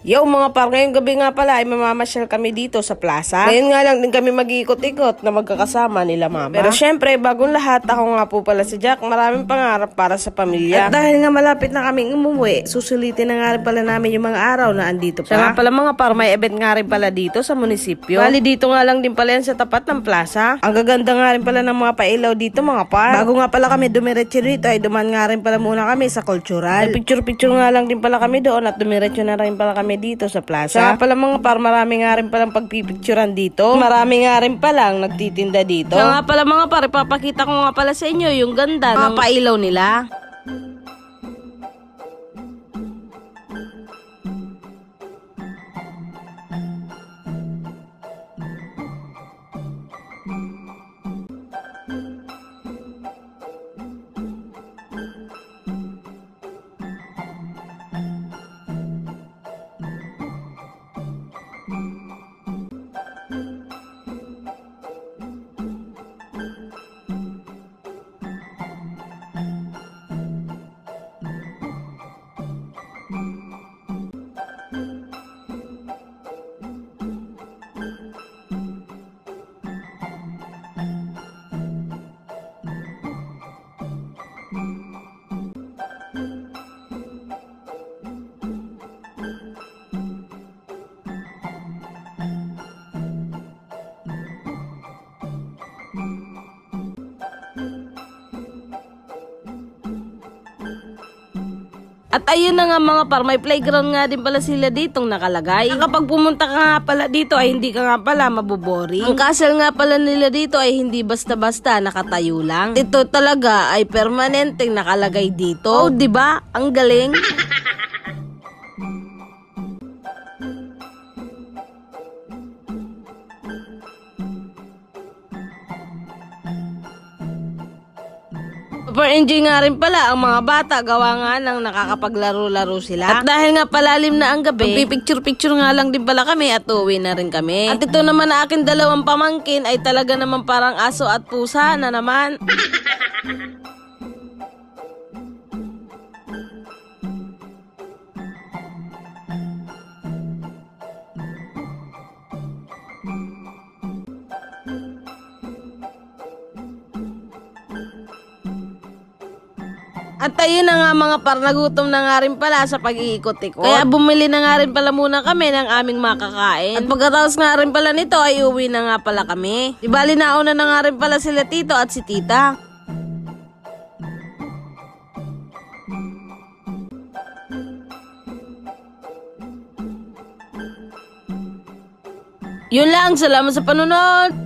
Yo mga par, ngayong gabi nga pala ay mamamasyal kami dito sa plaza. Ngayon nga lang din kami mag-iikot-ikot na magkakasama nila mama. Pero syempre, bagong lahat, ako nga po pala si Jack. Maraming pangarap para sa pamilya. At dahil nga malapit na kaming umuwi, susulitin na nga rin pala namin yung mga araw na andito pa. Siya nga pala mga par, may event nga rin pala dito sa munisipyo. Bali dito nga lang din pala yan sa tapat ng plaza. Ang gaganda nga rin pala ng mga pailaw dito mga par. Bago nga pala kami dumiretso rito ay duman nga rin pala muna kami sa cultural. Picture-picture nga lang din pala kami doon at dumiretso na rin pala kami dito sa plaza. Saka pala mga par, marami nga rin palang pagpipicturan dito. Marami nga rin palang nagtitinda dito. Saka nga pala mga par, ipapakita ko nga pala sa inyo yung ganda ng pailaw nila. At ayun na nga mga par, may playground nga din pala sila ditong nakalagay. Kapag pumunta ka nga pala dito ay hindi ka nga pala maboboring. Ang castle nga pala nila dito ay hindi basta-basta nakatayo lang. Ito talaga ay permanenteng nakalagay dito. Oh, 'di ba? Ang galing. Super enjoy nga rin pala ang mga bata, gawa nga ng nakakapaglaro-laro sila. At dahil nga palalim na ang gabi, picture-picture nga lang din pala kami at uwi na rin kami. At ito naman na akin dalawang pamangkin ay talaga naman parang aso at pusa na naman. At ayun na nga mga par, nagutom na nga rin pala sa pag-iikot-ikot. Kaya bumili na nga rin pala muna kami ng aming makakain. At pagkatapos nga rin pala nito ay uwi na nga pala kami. Ibali nauna na nga rin pala sila tito at si tita. Yun lang, salamat sa panunod!